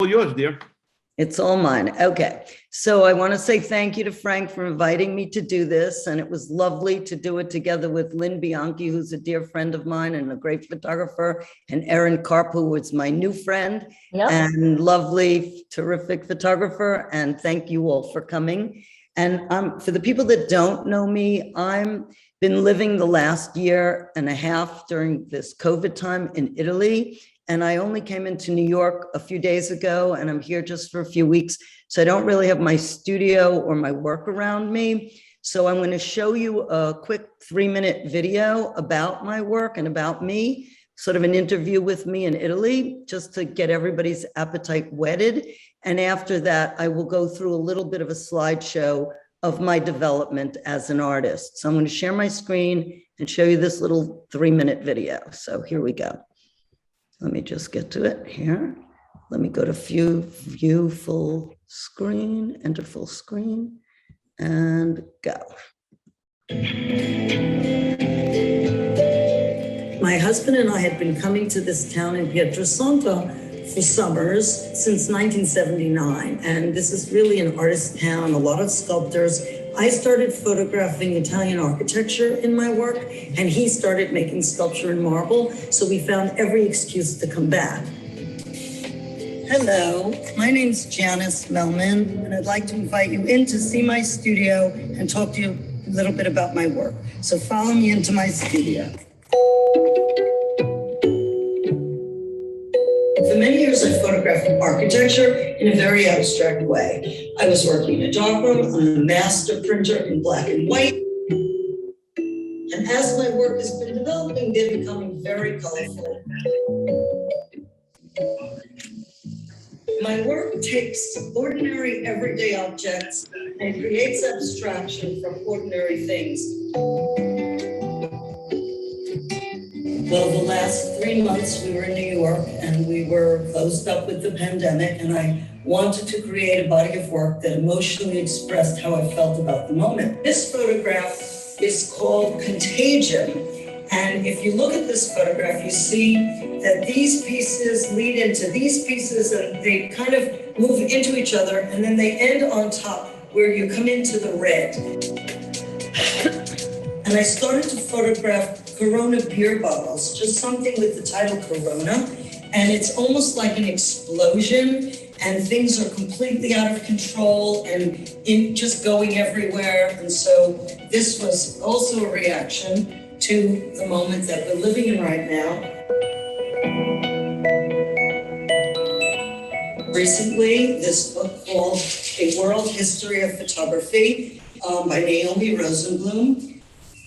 All yours, dear. It's all mine. Okay. So I want to say thank you to Frank for inviting me to do this. And it was lovely to do it together with Lynn Bianchi, who's a dear friend of mine and a great photographer, and Erin Karp, who was my new friend and lovely, terrific photographer. And thank you all for coming. And for the people that don't know me, I'm been living the last year and a half during this COVID time in Italy. And I only came into New York a few days ago, and I'm here just for a few weeks. So I don't really have my studio or my work around me. So I'm going to show you a quick 3-minute video about my work and about me, sort of an interview with me in Italy, just to get everybody's appetite whetted. And after that, I will go through a little bit of a slideshow of my development as an artist. So I'm going to share my screen and show you this little 3-minute video. So here we go. Let me just get to it here. Let me go to view full screen, enter full screen, and go. My husband and I had been coming to this town in Pietrasanta for summers since 1979. And this is really an artist town, a lot of sculptors. I started photographing Italian architecture in my work, and he started making sculpture in marble. So we found every excuse to come back. Hello, my name's Janice Mehlman, and I'd like to invite you in to see my studio and talk to you a little bit about my work. So follow me into my studio. For many years, I photographed architecture in a very abstract way. I was working in a darkroom on a master printer in black and white. And as my work has been developing, they're becoming very colorful. My work takes ordinary, everyday objects and creates abstraction from ordinary things. Well, the last 3 months we were in New York and we were closed up with the pandemic, and I wanted to create a body of work that emotionally expressed how I felt about the moment. This photograph is called Contagion. And if you look at this photograph, you see that these pieces lead into these pieces and they kind of move into each other, and then they end on top where you come into the red. And I started to photograph Corona beer bottles, just something with the title Corona. And it's almost like an explosion, and things are completely out of control and just going everywhere. And so this was also a reaction to the moment that we're living in right now. Recently, this book called A World History of Photography by Naomi Rosenblum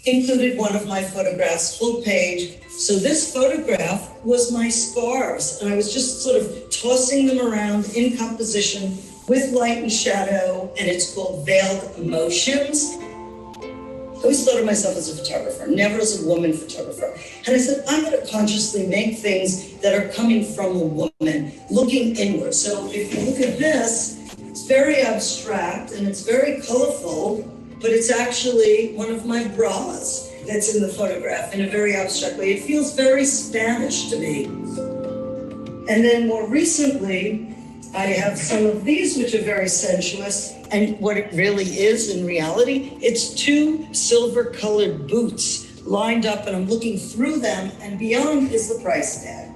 included one of my photographs, full page. So this photograph was my scarves, and I was just sort of tossing them around in composition with light and shadow, and it's called Veiled Emotions. I always thought of myself as a photographer, never as a woman photographer. And I said, I'm going to consciously make things that are coming from a woman, looking inward. So if you look at this, it's very abstract and it's very colorful, but it's actually one of my bras that's in the photograph in a very abstract way. It feels very Spanish to me. And then more recently, I have some of these, which are very sensuous. And what it really is in reality, it's 2 silver-colored boots lined up, and I'm looking through them, and beyond is the price tag.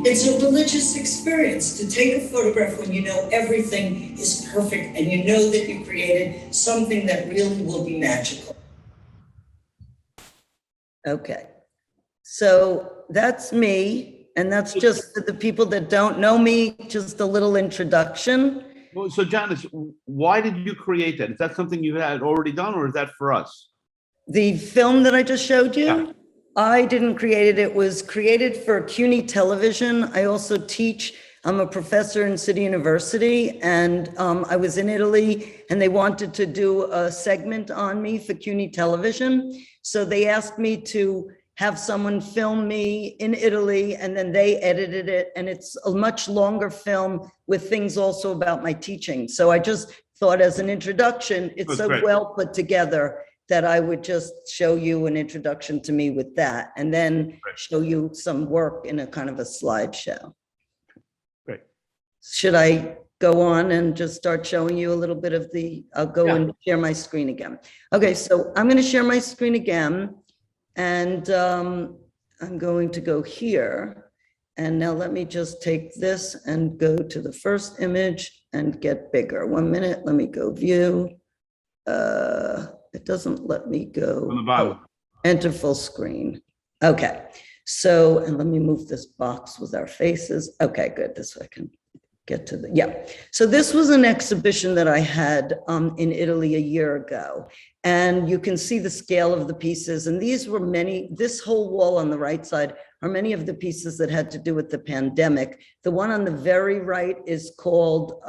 It's a religious experience to take a photograph when you know everything is perfect and you know that you created something that really will be magical. Okay, so that's me. And that's just for the people that don't know me, just a little introduction. Well, so Janice, why did you create that? Is that something you had already done, or is that for us? The film that I just showed you? Yeah. I didn't create it. It was created for CUNY Television. I also teach. I'm a professor in City University, and I was in Italy, and they wanted to do a segment on me for CUNY Television. So they asked me to have someone film me in Italy, and then they edited it. And it's a much longer film with things also about my teaching. So I just thought as an introduction, it's so well put together. that I would just show you an introduction to me with that, and then show you some work in a kind of a slideshow. Great. Should I go on and just start showing you a little bit of I'll go Yeah. and share my screen again. Okay, so I'm going to share my screen again, and I'm going to go here. And now let me just take this and go to the first image and get bigger. 1 minute, let me go view. It doesn't let me go. On the bottom. Enter full screen. Okay, so, and let me move this box with our faces. Okay, good, this way I can get to yeah. So this was an exhibition that I had in Italy a year ago. And you can see the scale of the pieces. And these were this whole wall on the right side are many of the pieces that had to do with the pandemic. The one on the very right is called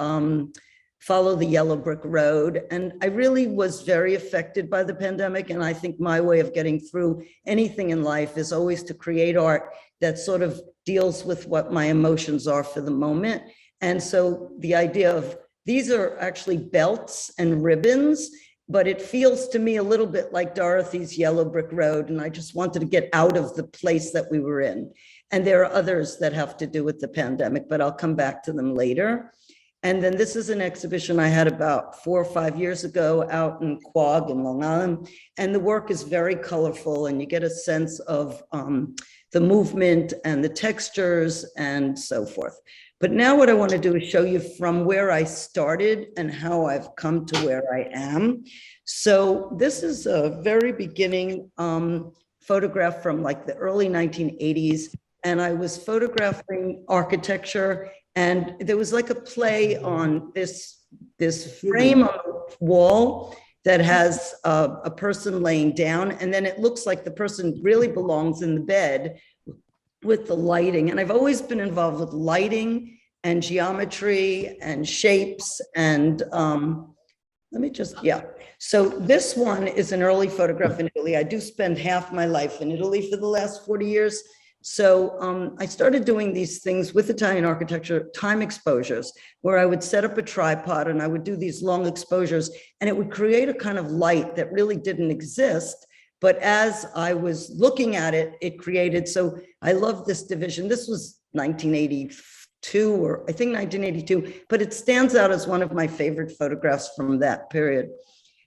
Follow the Yellow Brick Road. And I really was very affected by the pandemic. And I think my way of getting through anything in life is always to create art that sort of deals with what my emotions are for the moment. And so the idea of these are actually belts and ribbons, but it feels to me a little bit like Dorothy's Yellow Brick Road. And I just wanted to get out of the place that we were in. And there are others that have to do with the pandemic, but I'll come back to them later. And then this is an exhibition I had about 4 or 5 years ago out in Quogue in Long Island. And the work is very colorful, and you get a sense of the movement and the textures and so forth. But now what I want to do is show you from where I started and how I've come to where I am. So this is a very beginning photograph from like the early 1980s. And I was photographing architecture, and there was like a play on this frame on the wall that has a person laying down, and then it looks like the person really belongs in the bed with the lighting. And I've always been involved with lighting and geometry and shapes. And let me just, yeah. So this one is an early photograph in Italy. I do spend half my life in Italy for the last 40 years. So I started doing these things with Italian architecture, time exposures, where I would set up a tripod and I would do these long exposures, and it would create a kind of light that really didn't exist. But as I was looking at it, it created, so I love this division. This was 1982, or I think 1982, but it stands out as one of my favorite photographs from that period.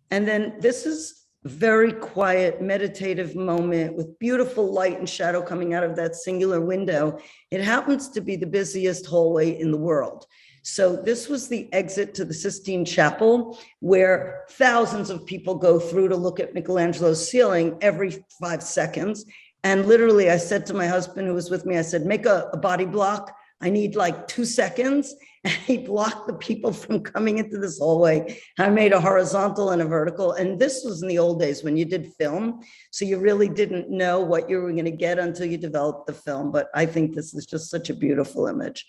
And then this is a very quiet, meditative moment with beautiful light and shadow coming out of that singular window. It happens to be the busiest hallway in the world. So this was the exit to the Sistine Chapel, where thousands of people go through to look at Michelangelo's ceiling every 5 seconds. And literally, I said to my husband, who was with me, I said, make a body block. I need like 2 seconds. And he blocked the people from coming into this hallway. I made a horizontal and a vertical. And this was in the old days when you did film. So you really didn't know what you were going to get until you developed the film. But I think this is just such a beautiful image.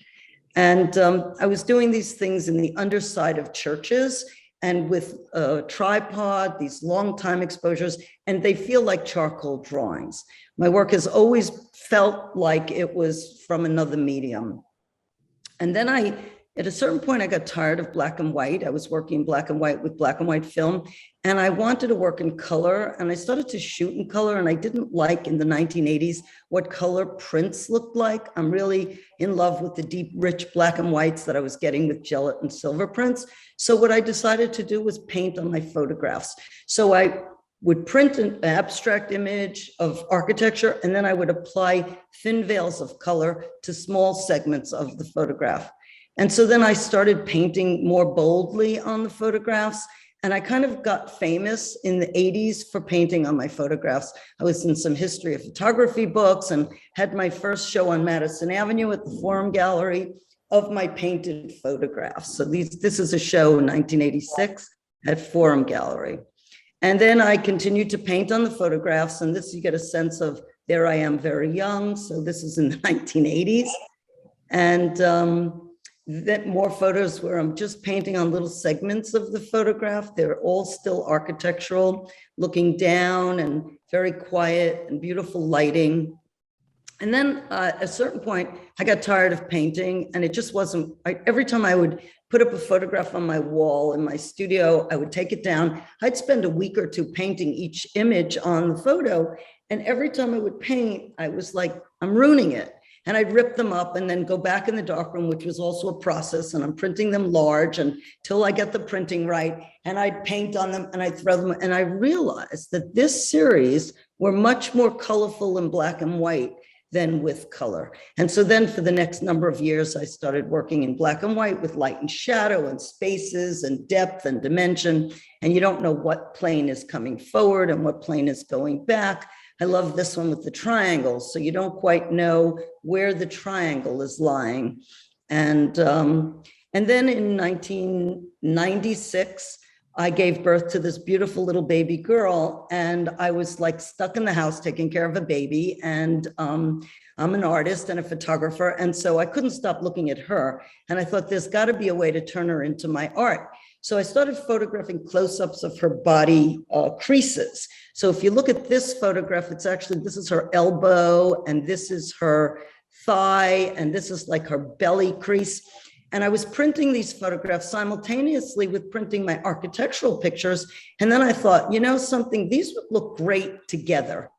And I was doing these things in the underside of churches and with a tripod, these long time exposures, and they feel like charcoal drawings. My work has always felt like it was from another medium. And then at a certain point, I got tired of black and white. I was working black and white with black and white film, and I wanted to work in color. And I started to shoot in color, and I didn't like in the 1980s what color prints looked like. I'm really in love with the deep, rich black and whites that I was getting with gelatin silver prints. So what I decided to do was paint on my photographs. So I would print an abstract image of architecture, and then I would apply thin veils of color to small segments of the photograph. And so then I started painting more boldly on the photographs, and I kind of got famous in the 80s for painting on my photographs. I was in some history of photography books and had my first show on Madison Avenue at the Forum Gallery of my painted photographs. So this is a show in 1986 at Forum Gallery. And then I continued to paint on the photographs, and this you get a sense of, there I am very young. So this is in the 1980s. And that more photos where I'm just painting on little segments of the photograph. They're all still architectural, looking down and very quiet and beautiful lighting. And then at a certain point, I got tired of painting, and it just wasn't, every time I would put up a photograph on my wall in my studio. I would take it down. I'd spend a week or two painting each image on the photo. And every time I would paint, I was like, I'm ruining it. And I'd rip them up and then go back in the darkroom, which was also a process. And I'm printing them large until I get the printing right. And I'd paint on them and I'd throw them. And I realized that this series were much more colorful in black and white than with color. And so then for the next number of years, I started working in black and white with light and shadow and spaces and depth and dimension. And you don't know what plane is coming forward and what plane is going back. I love this one with the triangles. So you don't quite know where the triangle is lying. And then in 1996, I gave birth to this beautiful little baby girl, and I was like stuck in the house taking care of a baby. And I'm an artist and a photographer. And so I couldn't stop looking at her. And I thought there's got to be a way to turn her into my art. So I started photographing close-ups of her body creases. So if you look at this photograph, it's actually, this is her elbow, and this is her thigh, and this is like her belly crease. And I was printing these photographs simultaneously with printing my architectural pictures. And then I thought, you know something, these would look great together.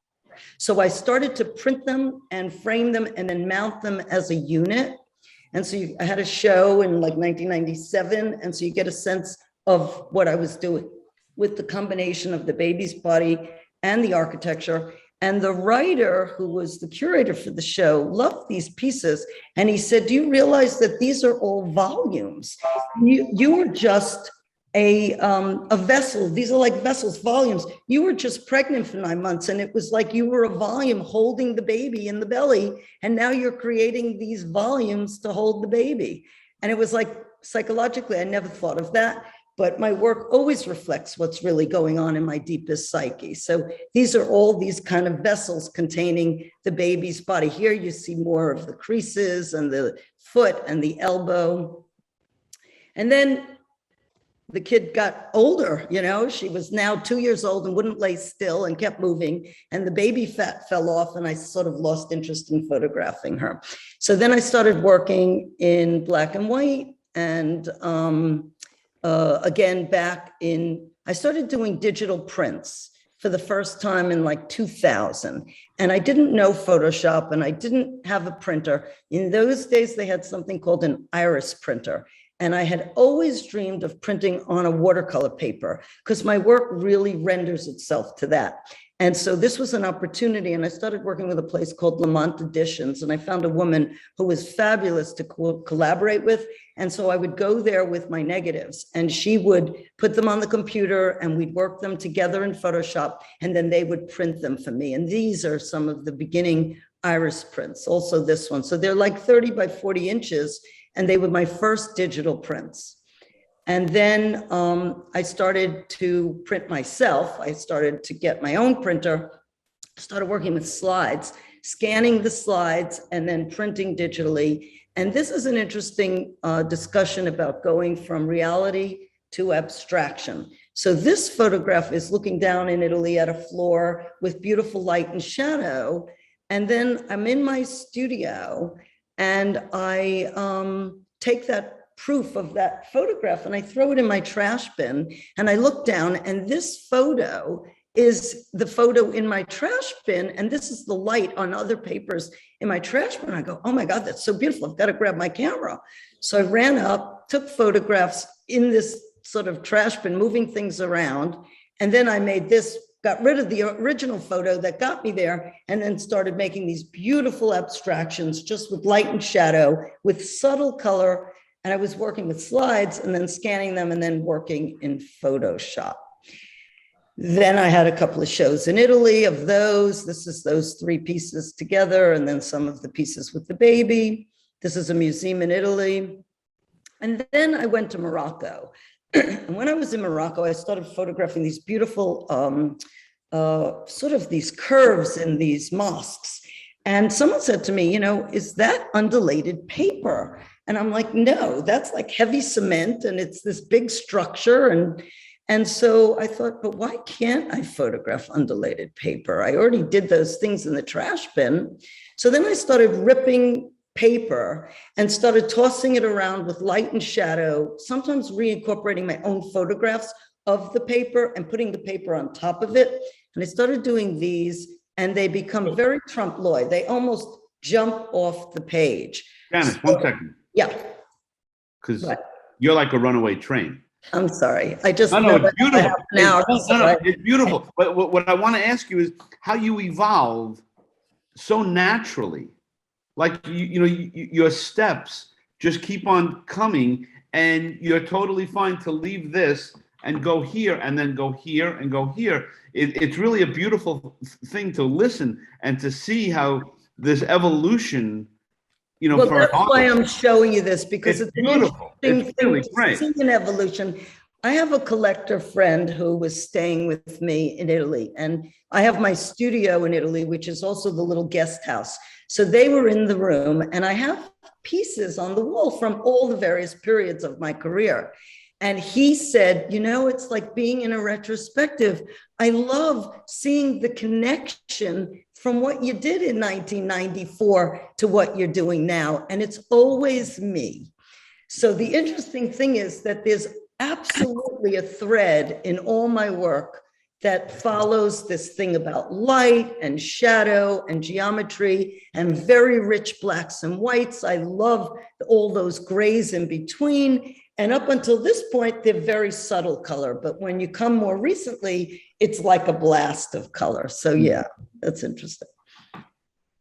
So I started to print them and frame them and then mount them as a unit. And so I had a show in like 1997. And so you get a sense of what I was doing with the combination of the baby's body and the architecture. And the writer, who was the curator for the show, loved these pieces. And he said, do you realize that these are all volumes? You were just a vessel. These are like vessels, volumes. You were just pregnant for 9 months. And it was like you were a volume holding the baby in the belly. And now you're creating these volumes to hold the baby. And it was like, psychologically, I never thought of that. But my work always reflects what's really going on in my deepest psyche. So these are all these kind of vessels containing the baby's body. Here you see more of the creases and the foot and the elbow. And then the kid got older, you know, she was now 2 years old and wouldn't lay still and kept moving. And the baby fat fell off and I sort of lost interest in photographing her. So then I started working in black and white and again, I started doing digital prints for the first time in like 2000. And I didn't know Photoshop and I didn't have a printer. In those days, they had something called an iris printer. And I had always dreamed of printing on a watercolor paper because my work really renders itself to that. And so this was an opportunity, and I started working with a place called Lamont Editions, and I found a woman who was fabulous to collaborate with. And so I would go there with my negatives, and she would put them on the computer, and we'd work them together in Photoshop, and then they would print them for me. And these are some of the beginning iris prints, also this one. So they're like 30 by 40 inches, and they were my first digital prints. And then I started to print myself. I started to get my own printer, started working with slides, scanning the slides and then printing digitally. And this is an interesting discussion about going from reality to abstraction. So this photograph is looking down in Italy at a floor with beautiful light and shadow. And then I'm in my studio and I take that proof of that photograph and I throw it in my trash bin and I look down and this photo is the photo in my trash bin and this is the light on other papers in my trash bin. I go, oh my God, that's so beautiful. I've got to grab my camera. So I ran up, took photographs in this sort of trash bin, moving things around. And then I made this, got rid of the original photo that got me there and then started making these beautiful abstractions just with light and shadow with subtle color. And I was working with slides and then scanning them and then working in Photoshop. Then I had a couple of shows in Italy of those. This is those 3 pieces together and then some of the pieces with the baby. This is a museum in Italy. And then I went to Morocco. And when I was in Morocco, I started photographing these beautiful sort of these curves in these mosques. And someone said to me, you know, is that undulated paper? And I'm like, no, that's like heavy cement and it's this big structure. And so I thought, but why can't I photograph undulated paper? I already did those things in the trash bin. So then I started ripping paper and started tossing it around with light and shadow, sometimes reincorporating my own photographs of the paper and putting the paper on top of it. And I started doing these, and they become very Trompe l'oeil. They almost jump off the page. Janice, 1 second, Yeah, because right. you're like a runaway train. I'm sorry. I just No, know it's beautiful. now. It's beautiful. But what I want to ask you is how you evolve so naturally. Like, your steps just keep on coming, and you're totally fine to leave this and go here and then go here and go here. It's really a beautiful thing to listen and to see how this evolution, Well, for that's why I'm artists. showing you this, because It's it's an beautiful. interesting It's really thing to great. see an evolution. I have a collector friend who was staying with me in Italy, and I have my studio in Italy, which is also the little guest house. So they were in the room, and I have pieces on the wall from all the various periods of my career. And he said, it's like being in a retrospective. I love seeing the connection from what you did in 1994 to what you're doing now. And it's always me. So the interesting thing is that there's absolutely a thread in all my work that follows this thing about light and shadow and geometry and very rich blacks and whites. I love all those grays in between. And up until this point, they're very subtle color. But when you come more recently, it's like a blast of color. So yeah, that's interesting.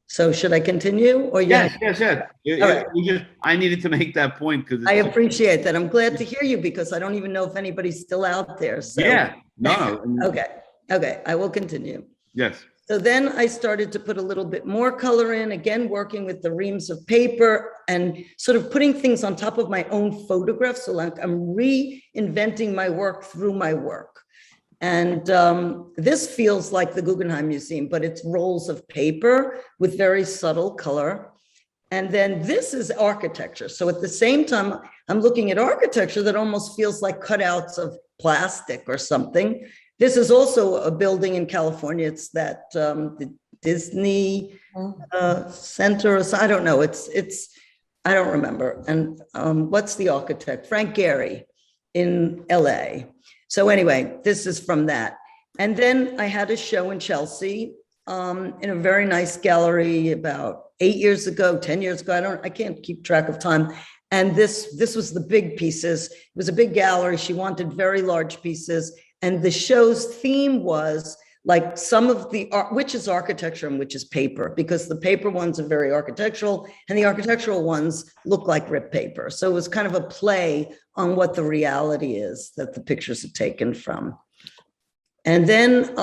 So should I continue or Yes. All right. I needed to make that point because I appreciate that. I'm glad to hear you because I don't even know if anybody's still out there. So yeah, no. Okay, I will continue. Yes. So then I started to put a little bit more color in, again, working with the reams of paper and sort of putting things on top of my own photographs. So like I'm reinventing my work through my work. And this feels like the Guggenheim Museum, but it's rolls of paper with very subtle color. And then this is architecture. So at the same time, I'm looking at architecture that almost feels like cutouts of plastic or something. This is also a building in California. It's that the Disney Center, or I don't know. I don't remember. And what's the architect? Frank Gehry in LA. So anyway, this is from that. And then I had a show in Chelsea in a very nice gallery about 8 years ago, 10 years ago. I can't keep track of time. And this was the big pieces. It was a big gallery. She wanted very large pieces. And the show's theme was like some of the art, which is architecture and which is paper, because the paper ones are very architectural and the architectural ones look like ripped paper. So it was kind of a play on what the reality is that the pictures are taken from. And then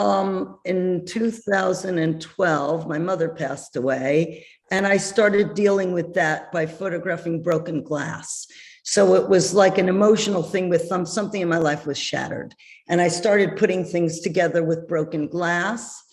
in 2012, my mother passed away, and I started dealing with that by photographing broken glass. So it was like an emotional thing with something in my life was shattered. And I started putting things together with broken glass.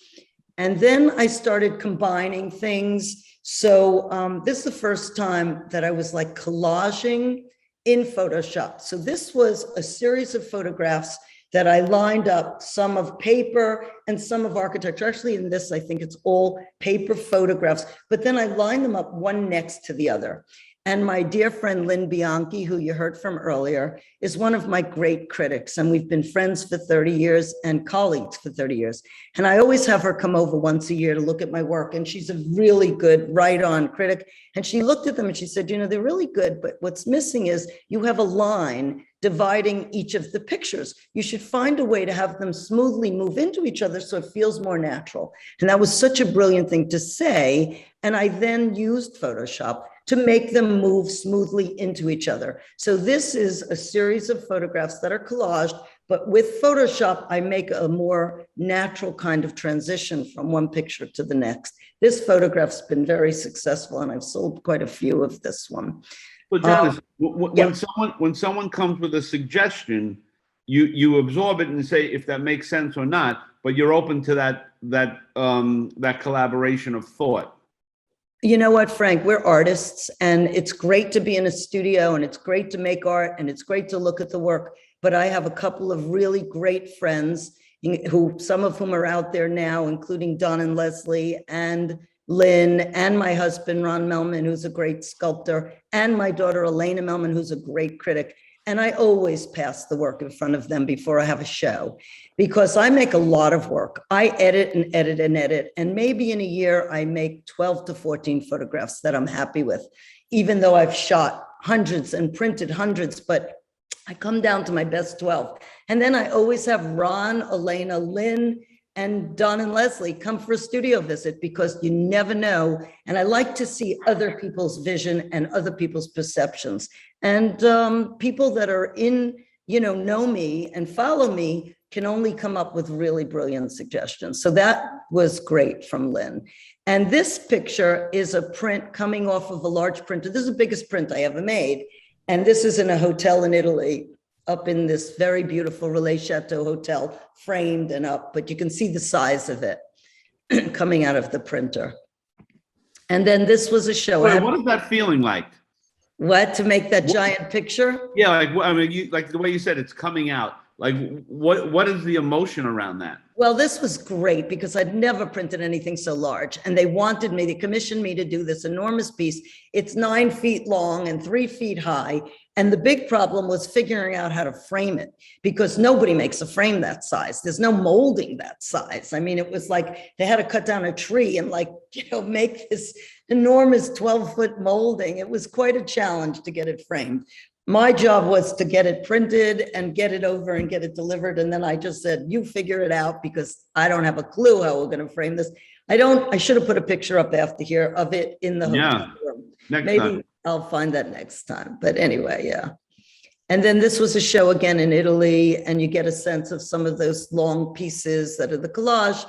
And then I started combining things. So this is the first time that I was like collaging in Photoshop. So this was a series of photographs that I lined up, some of paper and some of architecture. Actually, in this, I think it's all paper photographs, but then I lined them up one next to the other. And my dear friend, Lynn Bianchi, who you heard from earlier, is one of my great critics. And we've been friends for 30 years and colleagues for 30 years. And I always have her come over once a year to look at my work. And she's a really good right-on critic. And she looked at them and she said, they're really good, but what's missing is you have a line dividing each of the pictures. You should find a way to have them smoothly move into each other so it feels more natural. And that was such a brilliant thing to say. And I then used Photoshop to make them move smoothly into each other. So this is a series of photographs that are collaged, but with Photoshop, I make a more natural kind of transition from one picture to the next. This photograph's been very successful, and I've sold quite a few of this one. Well, Janice, when someone comes with a suggestion, you absorb it and say if that makes sense or not, but you're open to that collaboration of thought. You know what, Frank, we're artists, and it's great to be in a studio, and it's great to make art, and it's great to look at the work. But I have a couple of really great friends, some of whom are out there now, including Don and Leslie, and Lynn, and my husband, Ron Mehlman, who's a great sculptor, and my daughter, Elena Mehlman, who's a great critic. And I always pass the work in front of them before I have a show, because I make a lot of work. I edit and edit and edit. And maybe in a year, I make 12 to 14 photographs that I'm happy with, even though I've shot hundreds and printed hundreds, but I come down to my best 12. And then I always have Ron, Elena, Lynn, and Don and Leslie come for a studio visit, because you never know. And I like to see other people's vision and other people's perceptions. And people that are know me and follow me can only come up with really brilliant suggestions. So that was great from Lynn. And this picture is a print coming off of a large printer. This is the biggest print I ever made. And this is in a hotel in Italy, up in this very beautiful Relais Chateau hotel, framed and up, but you can see the size of it coming out of the printer. And then this was a show. Wait, what is that feeling like? What, to make that giant picture? Yeah, like the way you said, it's coming out. Like, what is the emotion around that? Well, this was great because I'd never printed anything so large. And they commissioned me to do this enormous piece. It's 9 feet long and 3 feet high. And the big problem was figuring out how to frame it, because nobody makes a frame that size. There's no molding that size. I mean, it was like they had to cut down a tree and make this enormous 12-foot molding. It was quite a challenge to get it framed. My job was to get it printed and get it over and get it delivered. And then I just said, you figure it out, because I don't have a clue how we're going to frame this. I should have put a picture up after here of it in the hotel room. Maybe time. I'll find that next time. But anyway, yeah. And then this was a show again in Italy, and you get a sense of some of those long pieces that are the collage.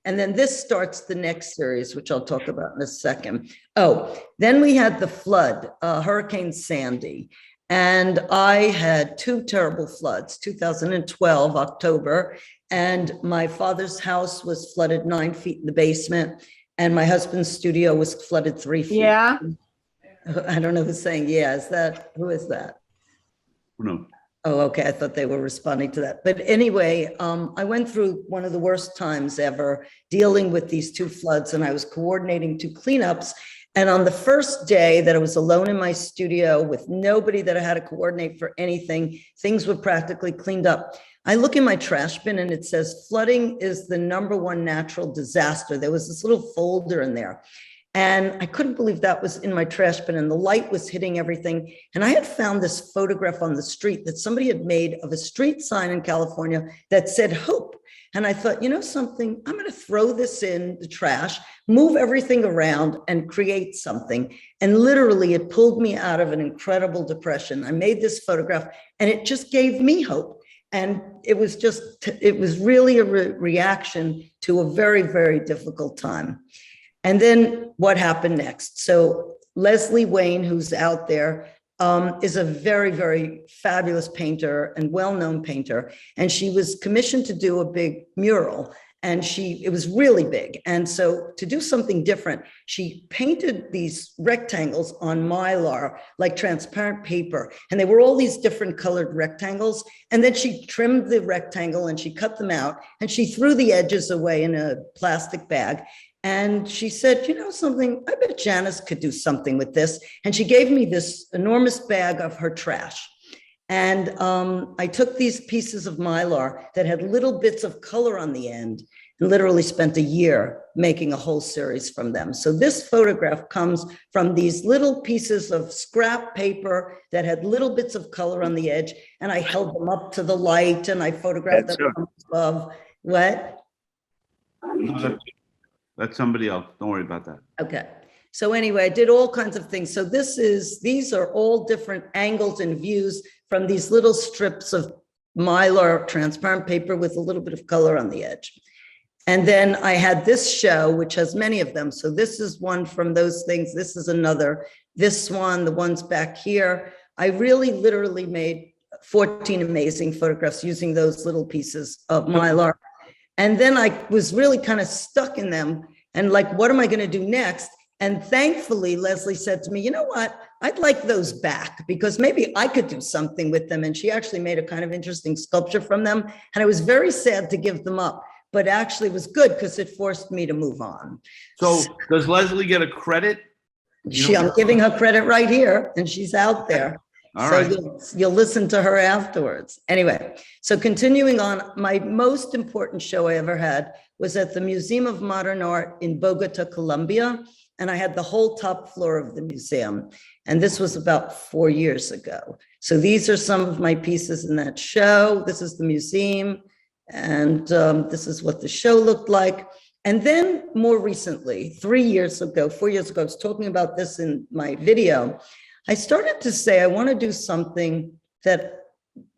And then this starts the next series, which I'll talk about in a second. Oh, then we had the flood, Hurricane Sandy. And I had 2 terrible floods, 2012, October, and my father's house was flooded 9 feet in the basement, and my husband's studio was flooded 3 feet. Yeah. I don't know who's saying, yeah, who is that? No. Oh, okay, I thought they were responding to that. But anyway, I went through one of the worst times ever dealing with these 2 floods, and I was coordinating 2 cleanups. And on the first day that I was alone in my studio with nobody that I had to coordinate for anything, things were practically cleaned up. I look in my trash bin and it says, flooding is the #1 natural disaster. There was this little folder in there. And I couldn't believe that was in my trash bin, and the light was hitting everything. And I had found this photograph on the street that somebody had made of a street sign in California that said hope. And I thought, you know something, I'm going to throw this in the trash, move everything around and create something. And literally it pulled me out of an incredible depression. I made this photograph and it just gave me hope. And it was really a reaction to a very, very difficult time. And then what happened next? So Leslie Wayne, who's out there, is a very, very fabulous painter and well-known painter. And she was commissioned to do a big mural, and it was really big. And so to do something different, she painted these rectangles on Mylar, like transparent paper. And they were all these different colored rectangles. And then she trimmed the rectangle and she cut them out and she threw the edges away in a plastic bag. And she said, you know something, I bet Janice could do something with this. And she gave me this enormous bag of her trash. And I took these pieces of Mylar that had little bits of color on the end and literally spent a year making a whole series from them. So this photograph comes from these little pieces of scrap paper that had little bits of color on the edge. And I held them up to the light and I photographed them from above. What? That's somebody else. Don't worry about that. Okay. So anyway, I did all kinds of things. So these are all different angles and views from these little strips of Mylar transparent paper with a little bit of color on the edge. And then I had this show, which has many of them. So this is one from those things. This is another. This one, the ones back here. I really literally made 14 amazing photographs using those little pieces of Mylar. And then I was really kind of stuck in them and like, what am I going to do next? And thankfully, Leslie said to me, you know what? I'd like those back because maybe I could do something with them. And she actually made a kind of interesting sculpture from them. And I was very sad to give them up. but actually it was good because it forced me to move on. So does Leslie get a credit? I'm giving her credit right here, and she's out there. All So right. you'll listen to her afterwards. Anyway, so continuing on, my most important show I ever had was at the Museum of Modern Art in Bogota, Colombia. And I had the whole top floor of the museum. And this was about 4 years ago. So these are some of my pieces in that show. This is the museum. And this is what the show looked like. And then more recently, 4 years ago, I was talking about this in my video. I started to say, I want to do something that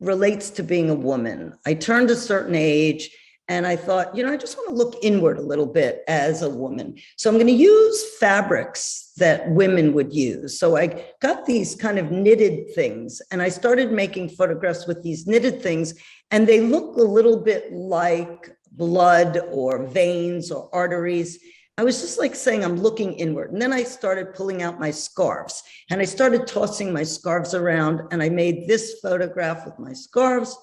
relates to being a woman. I turned a certain age and I thought, I just want to look inward a little bit as a woman. So I'm going to use fabrics that women would use. So I got these kind of knitted things and I started making photographs with these knitted things, and they look a little bit like blood or veins or arteries. I was just like saying, I'm looking inward. And then I started pulling out my scarves and I started tossing my scarves around, and I made this photograph with my scarves.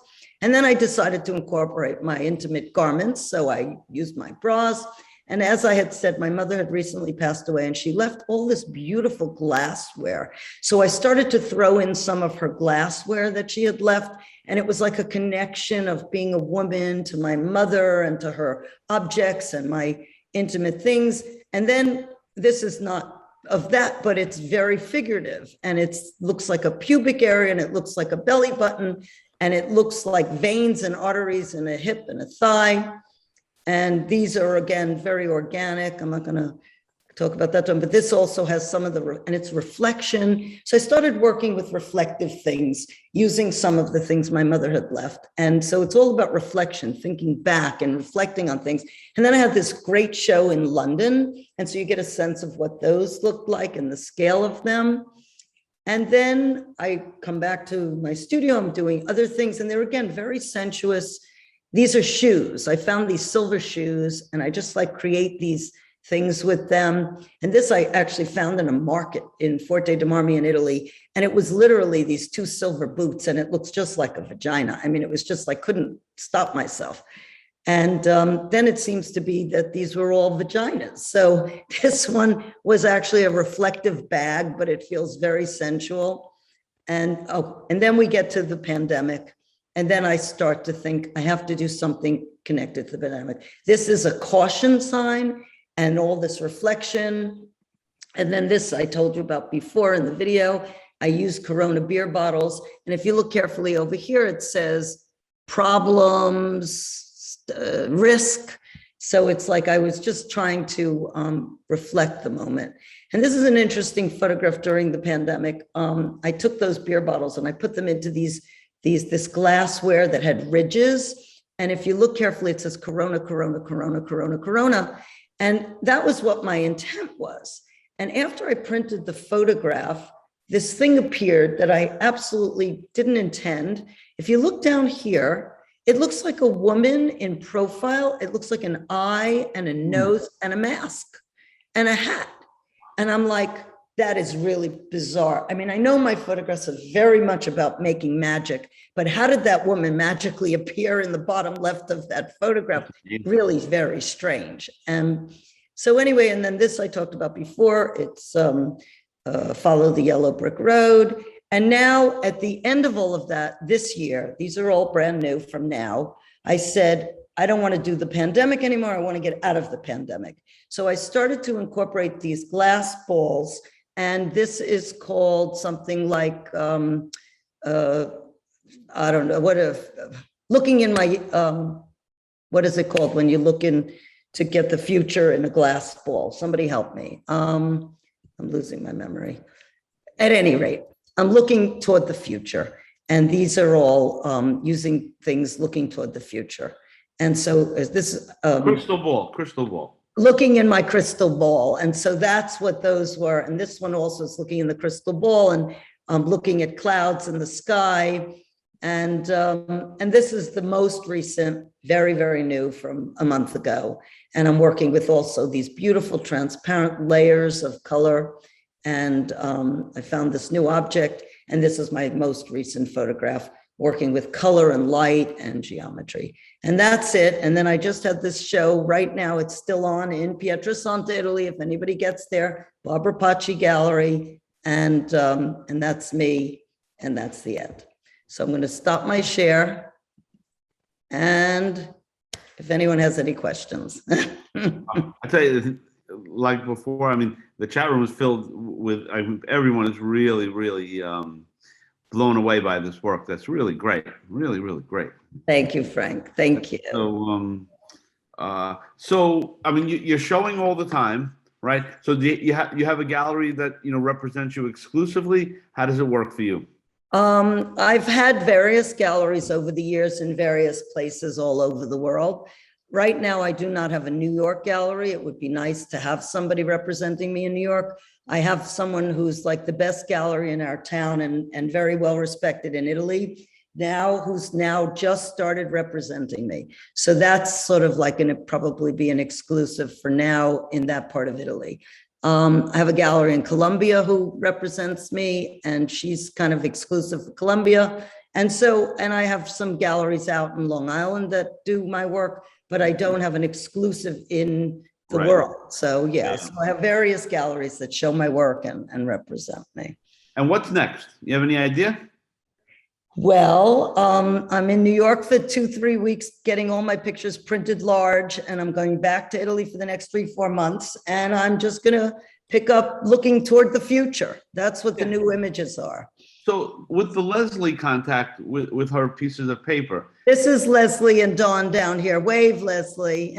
And then I decided to incorporate my intimate garments. So I used my bras. And as I had said, my mother had recently passed away and she left all this beautiful glassware. So I started to throw in some of her glassware that she had left. And it was like a connection of being a woman to my mother and to her objects and my intimate things. And then this is not of that, but it's very figurative, and it looks like a pubic area, and it looks like a belly button, and it looks like veins and arteries in a hip and a thigh. And these are, again, very organic. I'm not going to talk about that one, but this also has some of and it's reflection. So I started working with reflective things, using some of the things my mother had left. And so it's all about reflection, thinking back and reflecting on things. And then I had this great show in London. And so you get a sense of what those looked like and the scale of them. And then I come back to my studio, I'm doing other things, and they're, again, very sensuous. These are shoes. I found these silver shoes, and I just like create these things with them. And this I actually found in a market in Forte dei Marmi in Italy. And it was literally these 2 silver boots, and it looks just like a vagina. I mean, it was just like, couldn't stop myself. And then it seems to be that these were all vaginas. So this one was actually a reflective bag, but it feels very sensual. And then we get to the pandemic. And then I start to think I have to do something connected to the pandemic. This is a caution sign and all this reflection. And then this I told you about before in the video. I use Corona beer bottles. And if you look carefully over here, it says problems, risk. So it's like I was just trying to reflect the moment. And this is an interesting photograph during the pandemic. I took those beer bottles and I put them into this glassware that had ridges. And if you look carefully, it says Corona, Corona, Corona, Corona, Corona. And that was what my intent was. And after I printed the photograph, this thing appeared that I absolutely didn't intend. If you look down here, it looks like a woman in profile. It looks like an eye and a nose and a mask and a hat. And I'm like, that is really bizarre. I mean, I know my photographs are very much about making magic, but how did that woman magically appear in the bottom left of that photograph? Really very strange. And so anyway, and then this I talked about before, it's Follow the Yellow Brick Road. And now at the end of all of that, this year, these are all brand new from now, I said, I don't want to do the pandemic anymore. I want to get out of the pandemic. So I started to incorporate these glass balls. And this is called something like, I don't know, looking in my, what is it called when you look in to get the future in a glass ball? Somebody help me. I'm losing my memory. At any rate, I'm looking toward the future. And these are all using things looking toward the future. And so this crystal ball. Looking in my crystal ball. And so that's what those were. And this one also is looking in the crystal ball and looking at clouds in the sky. And this is the most recent, very, very new from a month ago. And I'm working with also these beautiful transparent layers of color. And I found this new object. And this is my most recent photograph working with color and light and geometry. And that's it. And then I just had this show right now. It's still on in Pietrasanta, Italy. If anybody gets there, Barbara Pacci Gallery. And that's me. And that's the end. So I'm going to stop my share. And if anyone has any questions. I tell you, like before, I mean, the chat room is filled with, everyone is really, really blown away by this work. That's really great. Really, really great. Thank you, Frank. Thank you. So I mean, you're showing all the time, right? So you have a gallery that, you know, represents you exclusively. How does it work for you? I've had various galleries over the years in various places all over the world. Right now, I do not have a New York gallery. It would be nice to have somebody representing me in New York. I have someone who's like the best gallery in our town and very well respected in Italy now, who's now just started representing me. So that's sort of like going to probably be an exclusive for now in that part of Italy. I have a gallery in Colombia who represents me, and she's kind of exclusive for Colombia. And I have some galleries out in Long Island that do my work, but I don't have an exclusive in the world. So yeah, so I have various galleries that show my work and represent me. And what's next? You have any idea? Well, I'm in New York for 2-3 weeks, getting all my pictures printed large, and I'm going back to Italy for the next 3-4 months. And I'm just going to pick up looking toward the future. That's what the new images are. So with the Leslie contact with her pieces of paper. This is Leslie and Dawn down here. Wave, Leslie.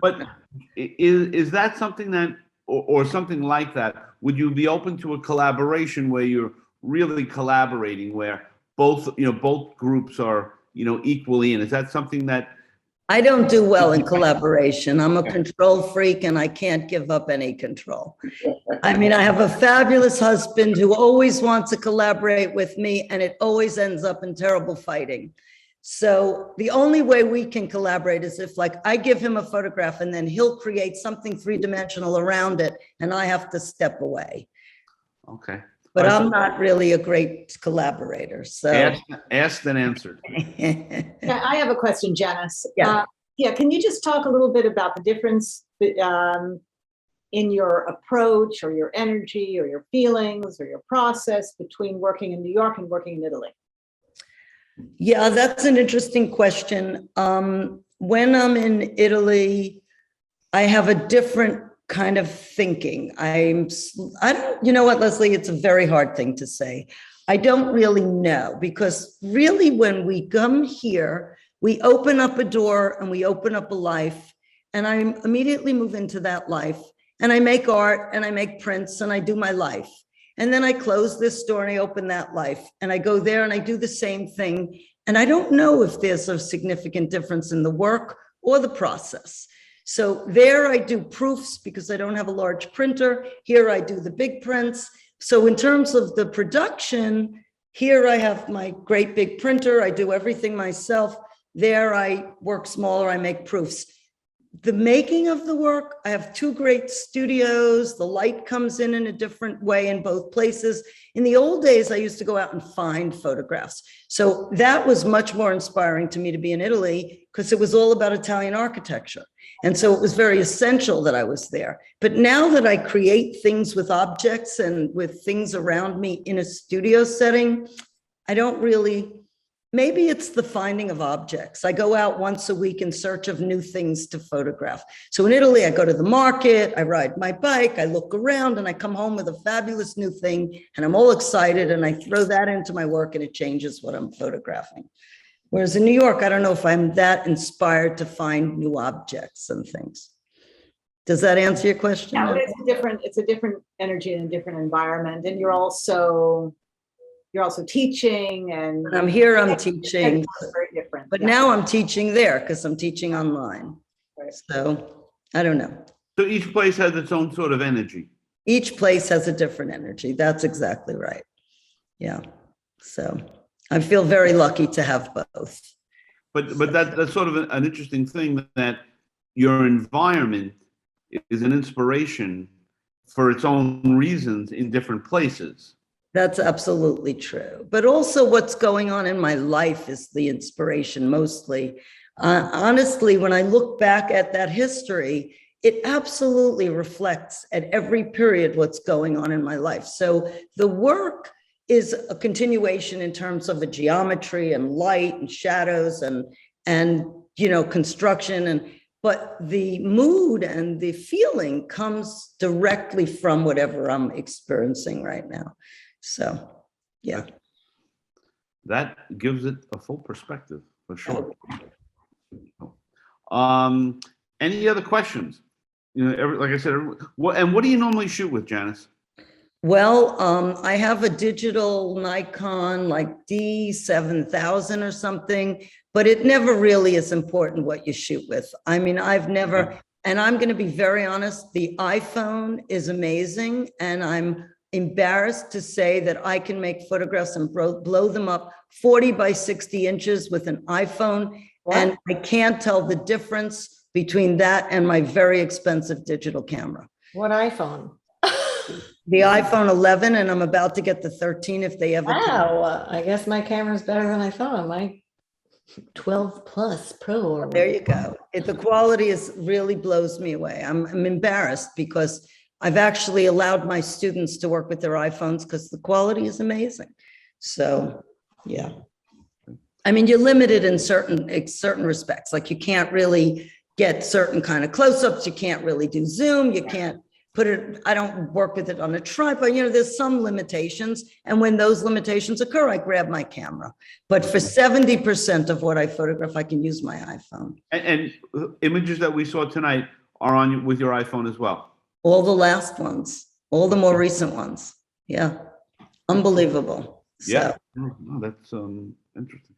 But is that something that, or something like that, would you be open to a collaboration where you're really collaborating, where both groups are, you know, equally in? Is that something that? I don't do well in collaboration. I'm a control freak and I can't give up any control. I mean, I have a fabulous husband who always wants to collaborate with me, and it always ends up in terrible fighting. So the only way we can collaborate is if, like, I give him a photograph and then he'll create something three-dimensional around it and I have to step away. Okay. But I'm not really a great collaborator, so. Asked and answered. Yeah, I have a question, Janice. Yeah. Can you just talk a little bit about the difference in your approach or your energy or your feelings or your process between working in New York and working in Italy? Yeah, that's an interesting question. When I'm in Italy, I have a different kind of thinking. I don't, you know what, Leslie, it's a very hard thing to say. I don't really know, because really when we come here, we open up a door and we open up a life, and I immediately move into that life, and I make art and I make prints and I do my life. And then I close this door and I open that life, and I go there and I do the same thing. And I don't know if there's a significant difference in the work or the process. So there I do proofs because I don't have a large printer. Here I do the big prints. So in terms of the production, here I have my great big printer. I do everything myself. There I work smaller, I make proofs. The making of the work, I have 2 great studios. The light comes in a different way in both places. In the old days, I used to go out and find photographs. So that was much more inspiring to me to be in Italy, because it was all about Italian architecture. And so it was very essential that I was there. But now that I create things with objects and with things around me in a studio setting, I don't really. Maybe it's the finding of objects. I go out once a week in search of new things to photograph. So in Italy, I go to the market, I ride my bike, I look around, and I come home with a fabulous new thing, and I'm all excited, and I throw that into my work, and it changes what I'm photographing. Whereas in New York, I don't know if I'm that inspired to find new objects and things. Does that answer your question? Yeah, it's a different energy and a different environment, and you're also teaching, and when I'm here, I'm teaching. It's very different. But now I'm teaching there because I'm teaching online. Right. So I don't know. So each place has its own sort of energy. Each place has a different energy. That's exactly right. Yeah. So I feel very lucky to have both. But that's sort of an interesting thing, that your environment is an inspiration for its own reasons in different places. That's absolutely true. But also what's going on in my life is the inspiration mostly. Honestly, when I look back at that history, it absolutely reflects at every period what's going on in my life. So the work is a continuation in terms of a geometry and light and shadows and construction, but the mood and the feeling comes directly from whatever I'm experiencing right now. So, yeah. That gives it a full perspective for sure. Any other questions? Like I said, what do you normally shoot with, Janice? Well, I have a digital Nikon like D7000 or something, but it never really is important what you shoot with. I mean, I've never, and I'm going to be very honest, the iPhone is amazing, and I'm embarrassed to say that I can make photographs and blow them up 40 by 60 inches with an iPhone. What? And I can't tell the difference between that and my very expensive digital camera. What iPhone? The iPhone 11, and I'm about to get the 13 if they ever. Wow, I guess my camera's better than I thought. My 12 Plus Pro. Or There you go. The quality is really blows me away. I'm embarrassed because I've actually allowed my students to work with their iPhones because the quality is amazing. So, yeah. I mean, you're limited in certain respects. Like you can't really get certain kind of close-ups. You can't really do zoom. You can't put it, I don't work with it on a tripod. There's some limitations. And when those limitations occur, I grab my camera. But for 70% of what I photograph, I can use my iPhone. And images that we saw tonight are on with your iPhone as well. All the last ones, all the more recent ones. Yeah. Unbelievable. Yeah. So, No, that's interesting.